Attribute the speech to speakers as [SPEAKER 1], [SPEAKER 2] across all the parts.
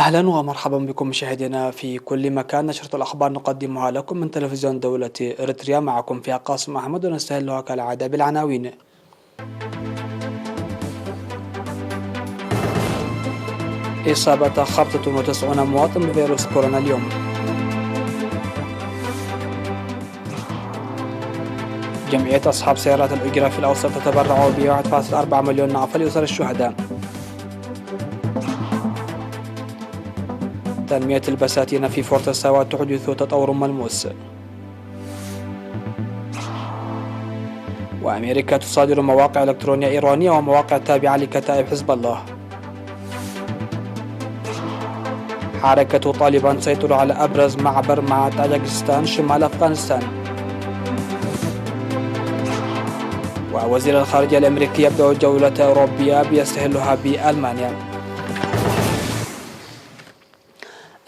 [SPEAKER 1] أهلا ومرحبا بكم مشاهدينا في كل مكان. نشرة الأخبار نقدمها لكم من تلفزيون دولة إريتريا، معكم فيها قاسم أحمد، ونستهلها كالعادة بالعناوين. إصابة 95 مواطن بفيروس كورونا اليوم. جمعية أصحاب سيارات الأجرة في الأوسط تتبرع ب 1.4 مليون نعفة لأسر الشهداء. تنمية البساتين في فورتساوا تحدث تطور ملموس. وأمريكا تصادر مواقع إلكترونية إيرانية ومواقع تابعة لكتائب حزب الله. حركة طالبان تسيطر على أبرز معبر مع طاجكستان شمال أفغانستان. ووزير الخارجية الأمريكي يبدأ جولة أوروبية بيستهلها بألمانيا.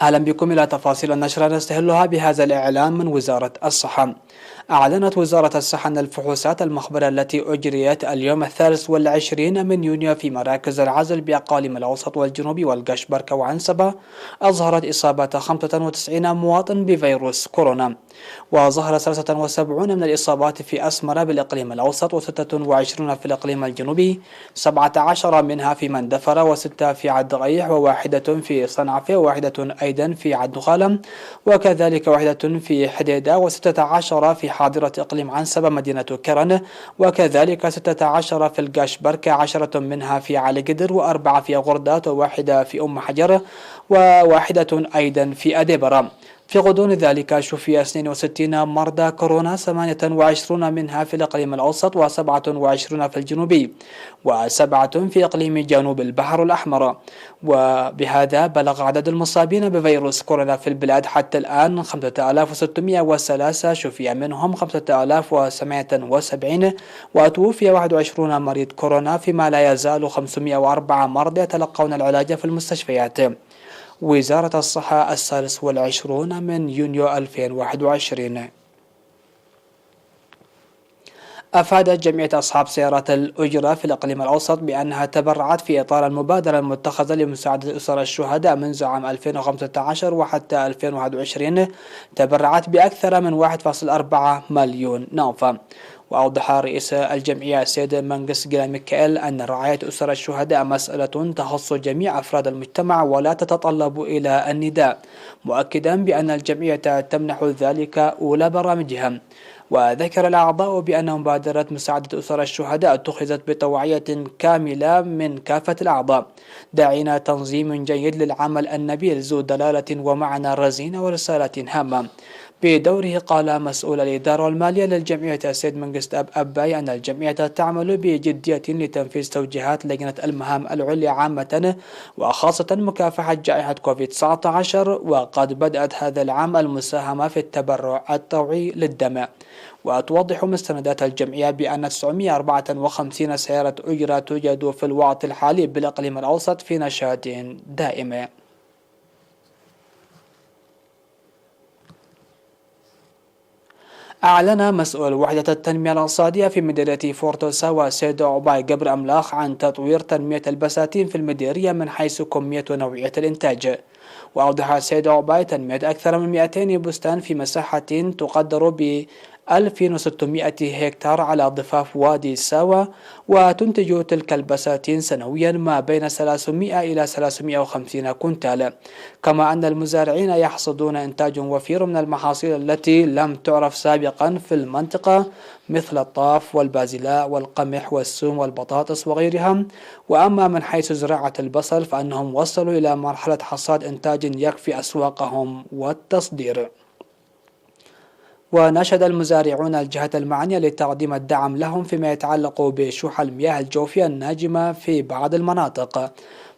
[SPEAKER 1] أهلا بكم إلى تفاصيل النشرة، نستهلها بهذا الإعلان من وزارة الصحة. أعلنت وزارة الصحة أن الفحوصات المخبرة التي أجريت اليوم 23 من يونيو في مراكز العزل بأقاليم الأوسط والجنوب والقشبركة وعنسبة أظهرت إصابة 95 مواطن بفيروس كورونا، وظهر 73 من الإصابات في أسمرة بالإقليم الأوسط، و26 في الإقليم الجنوبي، 17 منها في مندفرة، و6 في عدغيح، وواحدة في صنعفة، وواحدة أيضا في عدغالم، وكذلك واحدة في حديدة، و16 في حاضرة إقليم عنسبة مدينة كرن، وكذلك 16 في القشبركة، 10 منها في علي قدر، و4 في غردات، وواحدة في أم حجر، وواحدة أيضا في أديبرة. في غضون ذلك شفي 62 مرضى كورونا، 28 منها في الإقليم الأوسط، و27 في الجنوبي، و7 في إقليم جنوب البحر الأحمر. وبهذا بلغ عدد المصابين بفيروس كورونا في البلاد حتى الآن 5603 شفي منهم 5770، وتوفي 21 مريض كورونا، فيما لا يزال 504 مرضى يتلقون العلاج في المستشفيات. وزارة الصحة 23 من يونيو 2021. أفادت جمعية أصحاب سيارات الأجرة في الإقليم الأوسط بأنها تبرعت في إطار المبادرة المتخذة لمساعدة أسر الشهداء منذ عام 2015 وحتى 2021، تبرعت بأكثر من 1.4 مليون نوفا. وأوضح رئيس الجمعية السيد منقس جلا ميكائيل أن رعاية أسر الشهداء مسألة تخص جميع أفراد المجتمع ولا تتطلب إلى النداء، مؤكدا بأن الجمعية تمنح ذلك أولى برامجها. وذكر الأعضاء بأن مبادرة مساعدة أسر الشهداء اتخذت بتوعية كاملة من كافة الأعضاء، داعين تنظيم جيد للعمل النبيل ذو دلالة ومعنى رزين ورسالة هامة. بدوره قال مسؤول الإدارة والمالية للجمعية السيد منقس أباي أن الجمعية تعمل بجدية لتنفيذ توجيهات لجنة المهام العليا عامة وخاصة مكافحة جائحة كوفيد-19، وقد بدأت هذا العام المساهمة في التبرع الطوعي للدم. وتوضح مستندات الجمعية بأن 954 سيارة أجرة توجد في الوقت الحالي بالإقليم الأوسط في نشاط دائم. أعلن مسؤول وحدة التنمية الاقتصادية في مديرية فورتساوا سيد عباي قبر أملاخ عن تطوير تنمية البساتين في المديرية من حيث كمية ونوعية الإنتاج. وأوضح السيد عباي تنمية أكثر من 200 بستان في مساحة تقدر ب 1600 هكتار على ضفاف وادي ساوا، وتنتج تلك البساتين سنويا ما بين 300 إلى 350 كنتال. كما أن المزارعين يحصدون إنتاج وفير من المحاصيل التي لم تعرف سابقا في المنطقة، مثل الطاف والبازلاء والقمح والسوم والبطاطس وغيرها. وأما من حيث زراعة البصل فأنهم وصلوا إلى مرحلة حصاد إنتاج يكفي أسواقهم والتصدير. وناشد المزارعون الجهات المعنية لتقديم الدعم لهم فيما يتعلق بشح المياه الجوفية الناجمة في بعض المناطق.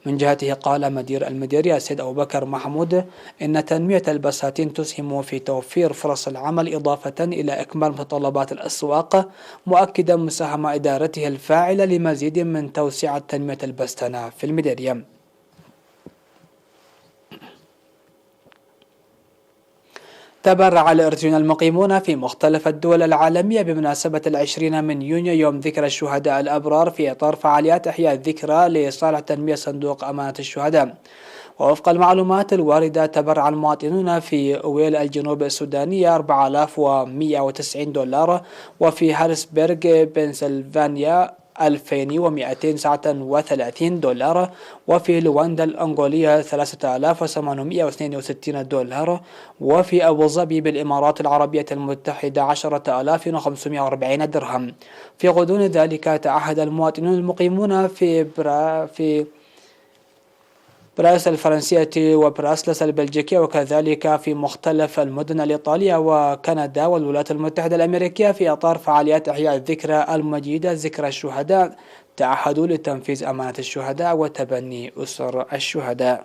[SPEAKER 1] من جهته قال مدير المديرية السيد أبو بكر محمود إن تنمية البساتين تسهم في توفير فرص العمل إضافة إلى إكمال متطلبات الأسواق، مؤكدا مساهمة إدارته الفاعلة لمزيد من توسعة تنمية البستانة في المديرية. تبرع الإرثيون المقيمون في مختلف الدول العالمية بمناسبة 20 من يونيو يوم ذكرى الشهداء الأبرار في إطار فعاليات إحياء الذكرى لصالح تنمية صندوق أمانة الشهداء. ووفق المعلومات الواردة تبرع المواطنون في أويل الجنوب السودانية 4190 دولار، وفي هارسبرغ بنسلفانيا 2239 دولار، وفي لواندا الأنغولية 3862 دولار، وفي أبو ظبي بالإمارات العربية المتحدة 10540 درهم. في غضون ذلك تعهد المواطنون المقيمون في براسل الفرنسية وبراسلس البلجيكية وكذلك في مختلف المدن الإيطالية وكندا والولايات المتحدة الأمريكية في إطار فعاليات إحياء الذكرى المجيدة ذكرى الشهداء، تعهدوا لتنفيذ أمانة الشهداء وتبني أسر الشهداء.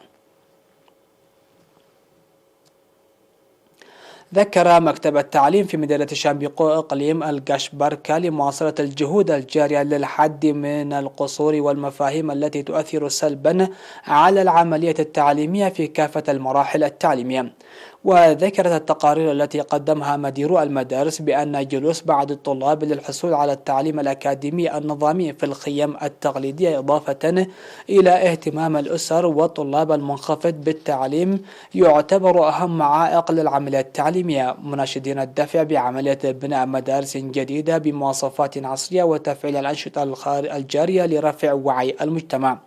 [SPEAKER 1] ذكر مكتب التعليم في مدينة شامبيقو إقليم القشبركة لمواصلة الجهود الجارية للحد من القصور والمفاهيم التي تؤثر سلبا على العملية التعليمية في كافة المراحل التعليمية. وذكرت التقارير التي قدمها مدير المدارس بأن جلوس بعض الطلاب للحصول على التعليم الأكاديمي النظامي في الخيم التقليدية إضافة إلى اهتمام الأسر والطلاب المنخفض بالتعليم يعتبر أهم عائق للعملية التعليمية، مناشدين الدفع بعملية بناء مدارس جديدة بمواصفات عصرية وتفعيل الأنشطة الجارية لرفع وعي المجتمع.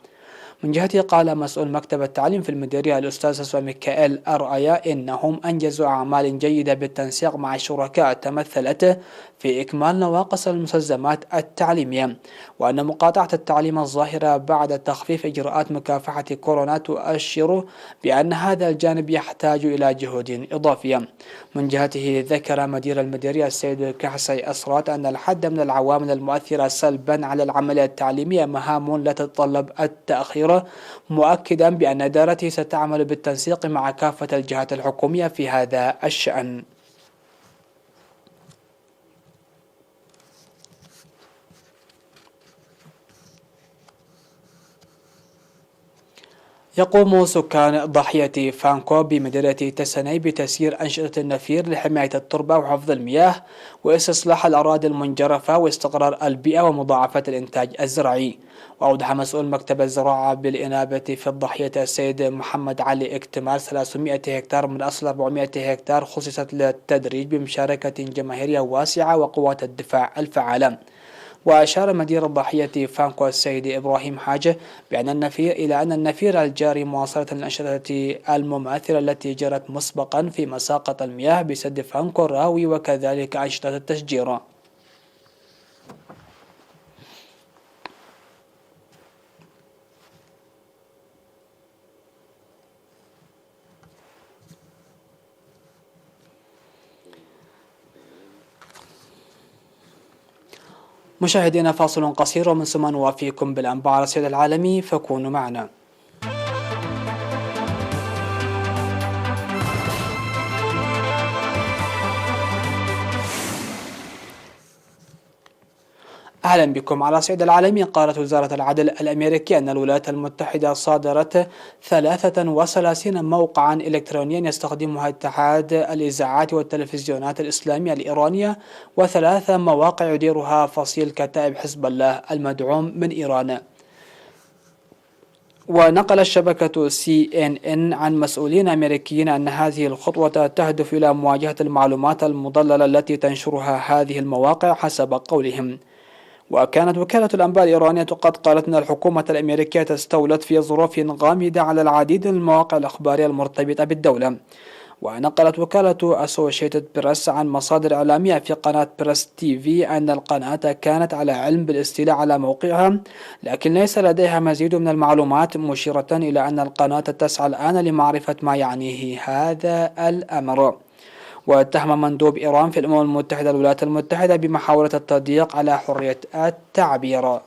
[SPEAKER 1] من جهته قال مسؤول مكتب التعليم في المديرية الأستاذ سوى ميكائيل أرأيا إنهم أنجزوا أعمال جيدة بالتنسيق مع الشركاء تمثلت في إكمال نواقص المستلزمات التعليمية، وأن مقاطعة التعليم الظاهرة بعد تخفيف إجراءات مكافحة كورونا تؤشر بأن هذا الجانب يحتاج إلى جهود إضافية. من جهته ذكر مدير المديرية السيد كحسي أسرات أن الحد من العوامل المؤثرة سلبا على العملية التعليمية مهام لا تتطلب التأخير، مؤكدا بأن إدارته ستعمل بالتنسيق مع كافة الجهات الحكومية في هذا الشأن. يقوم سكان ضاحية فانكو بمدينة تسني بتسيير أنشطة النفير لحماية التربة وحفظ المياه واستصلاح الأراضي المنجرفة واستقرار البيئة ومضاعفة الإنتاج الزراعي. وأوضح مسؤول مكتب الزراعة بالإنابة في الضاحية السيد محمد علي اكتمال 300 هكتار من أصل 400 هكتار خصصت للتدريج بمشاركة جماهيرية واسعة وقوات الدفاع الفعالة. وأشار مدير الضاحية فانكو السيد إبراهيم حاجة إلى أن النفير الجاري مواصلة الأنشطة المماثلة التي جرت مسبقا في مساقط المياه بسد فانكو الراوي وكذلك أنشطة التشجير. مشاهدينا فاصل قصير ومن ثم نوافيكم بالأنباء على الصعيد العالمي، فكونوا معنا. أهلا بكم. على الصعيد العالمي، قالت وزارة العدل الأمريكية أن الولايات المتحدة صادرت 33 موقعا إلكترونيا يستخدمها اتحاد الإذاعات والتلفزيونات الإسلامية الإيرانية و3 مواقع يديرها فصيل كتائب حزب الله المدعوم من إيران. ونقل الشبكة CNN عن مسؤولين أمريكيين أن هذه الخطوة تهدف إلى مواجهة المعلومات المضللة التي تنشرها هذه المواقع حسب قولهم. وكانت وكالة الأنباء الإيرانية قد قالت أن الحكومة الأمريكية تستولت في ظروف غامضة على العديد من المواقع الإخبارية المرتبطة بالدولة. ونقلت وكالة أسوشيتد بريس عن مصادر إعلامية في قناة بريس تي في أن القناة كانت على علم بالاستيلاء على موقعها، لكن ليس لديها مزيد من المعلومات، مشيرة إلى أن القناة تسعى الآن لمعرفة ما يعنيه هذا الأمر. واتهم مندوب إيران في الأمم المتحدة الولايات المتحدة بمحاولة التضييق على حرية التعبير.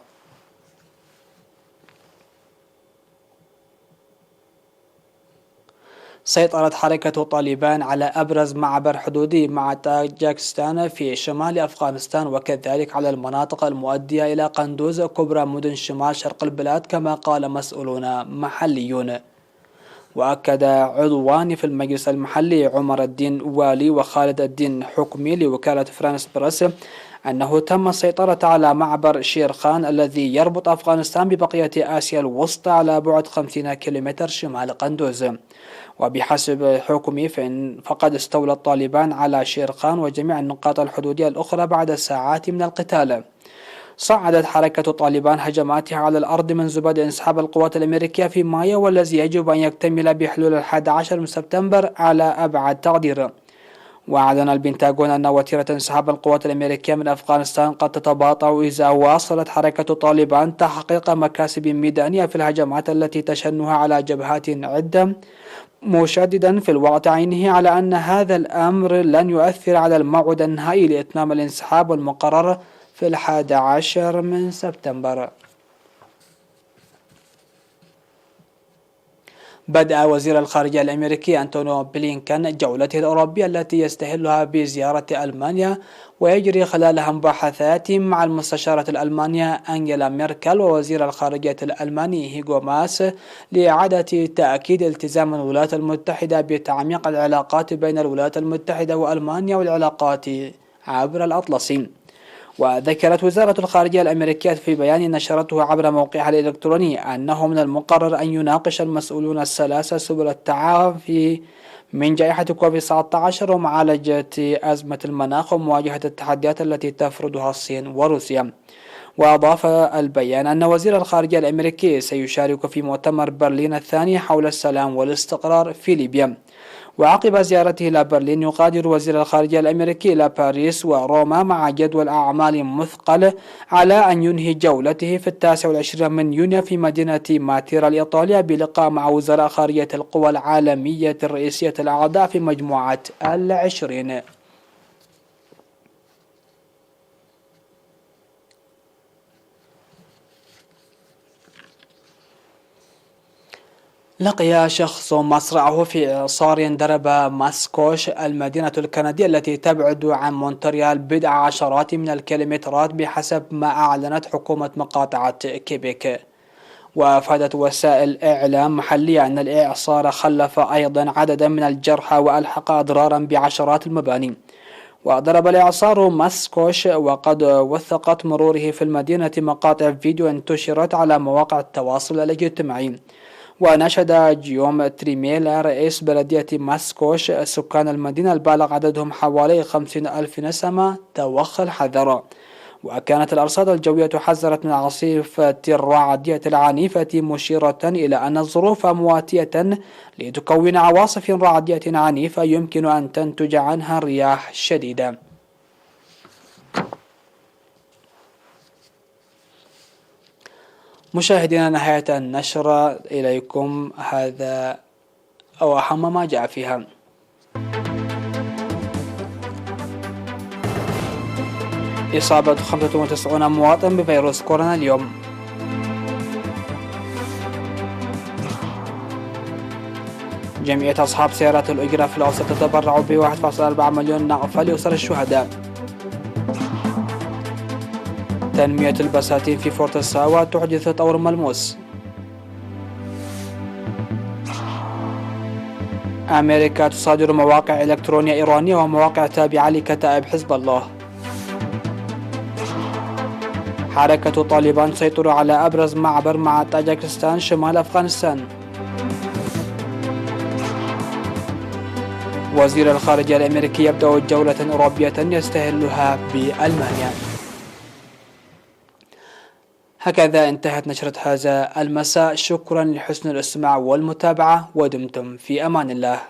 [SPEAKER 1] سيطرت حركة طالبان على أبرز معبر حدودي مع تاجكستان في شمال أفغانستان، وكذلك على المناطق المؤدية إلى قندوز كبرى مدن شمال شرق البلاد، كما قال مسؤولون محليون. وأكد عضوان في المجلس المحلي عمر الدين والي وخالد الدين حكمي لوكالة فرانس بريس أنه تم السيطرة على معبر شير خان الذي يربط أفغانستان ببقية آسيا الوسطى على بعد 50 كيلومتر شمال قندوز. وبحسب حكمي فقد استولى الطالبان على شير خان وجميع النقاط الحدودية الأخرى بعد ساعات من القتال. صعدت حركة طالبان هجماتها على الأرض منذ بدء انسحاب القوات الأمريكية في مايو، والذي يجب أن يكتمل بحلول 11 من سبتمبر على أبعد تقدير. وأعلن البنتاغون أن وتيرة انسحاب القوات الأمريكية من أفغانستان قد تتباطأ إذا واصلت حركة طالبان تحقيق مكاسب ميدانية في الهجمات التي تشنها على جبهات عدة، مشددا في الوقت عينه على أن هذا الأمر لن يؤثر على الموعد النهائي لإتمام الانسحاب المقرر في 11 من سبتمبر. بدأ وزير الخارجية الأمريكي أنتوني بلينكن جولته الأوروبية التي يستهلها بزيارة ألمانيا، ويجري خلالها مباحثات مع المستشارة الألمانية أنجيلا ميركل ووزير الخارجية الألماني هيغو ماس لإعادة تأكيد التزام الولايات المتحدة بتعميق العلاقات بين الولايات المتحدة وألمانيا والعلاقات عبر الأطلسي. وذكرت وزارة الخارجية الأمريكية في بيان نشرته عبر موقعها الإلكتروني أنه من المقرر أن يناقش المسؤولون الثلاثة سبل التعافي من جائحة كوفيد-19 ومعالجة أزمة المناخ ومواجهة التحديات التي تفرضها الصين وروسيا. وأضاف البيان أن وزير الخارجية الأمريكي سيشارك في مؤتمر برلين الثاني حول السلام والاستقرار في ليبيا. وعقب زيارته إلى برلين يغادر وزير الخارجية الأمريكي إلى باريس وروما مع جدول أعمال مثقل على أن ينهي جولته في 29 من يونيو في مدينة ماتيرا الإيطالية بلقاء مع وزراء خارجية القوى العالمية الرئيسية الأعضاء في مجموعة ال20. لقي شخص مصرعه في إعصار ضرب ماسكوش المدينة الكندية التي تبعد عن مونتريال بضع عشرات من الكيلومترات بحسب ما أعلنت حكومة مقاطعة كيبيك. وأفادت وسائل إعلام محلية أن الإعصار خلف أيضا عددا من الجرحى وألحق أضرارا بعشرات المباني. وضرب الإعصار ماسكوش وقد وثقت مروره في المدينة مقاطع فيديو انتشرت على مواقع التواصل الاجتماعي. ونشد جيوم تريميلا رئيس بلدية ماسكوش سكان المدينة البالغ عددهم حوالي 50,000 نسمة توخى الحذر. وكانت الأرصاد الجوية حذرت من عاصفة الرعدية العنيفة، مشيرة إلى أن الظروف مواتية لتكون عواصف رعدية عنيفة يمكن أن تنتج عنها رياح شديدة. مشاهدينا، نهاية النشرة إليكم هذا أو أهم ما جاء فيها. إصابة 95 مواطن بفيروس كورونا اليوم. جمعية أصحاب سيارات الأجرة في الأوسط تتبرع ب 1.4 مليون نقفة لأسر الشهداء. تنمية البساتين في فورتساوا تحدث تطور ملموس. أمريكا تصادر مواقع إلكترونية إيرانية ومواقع تابعة لكتائب حزب الله. حركة طالبان تسيطر على أبرز معبر مع طاجكستان شمال أفغانستان. وزير الخارجية الأمريكي يبدأ جولة أوروبية يستهلها بألمانيا. هكذا انتهت نشرة هذا المساء. شكرا لحسن الاستماع والمتابعة، ودمتم في أمان الله.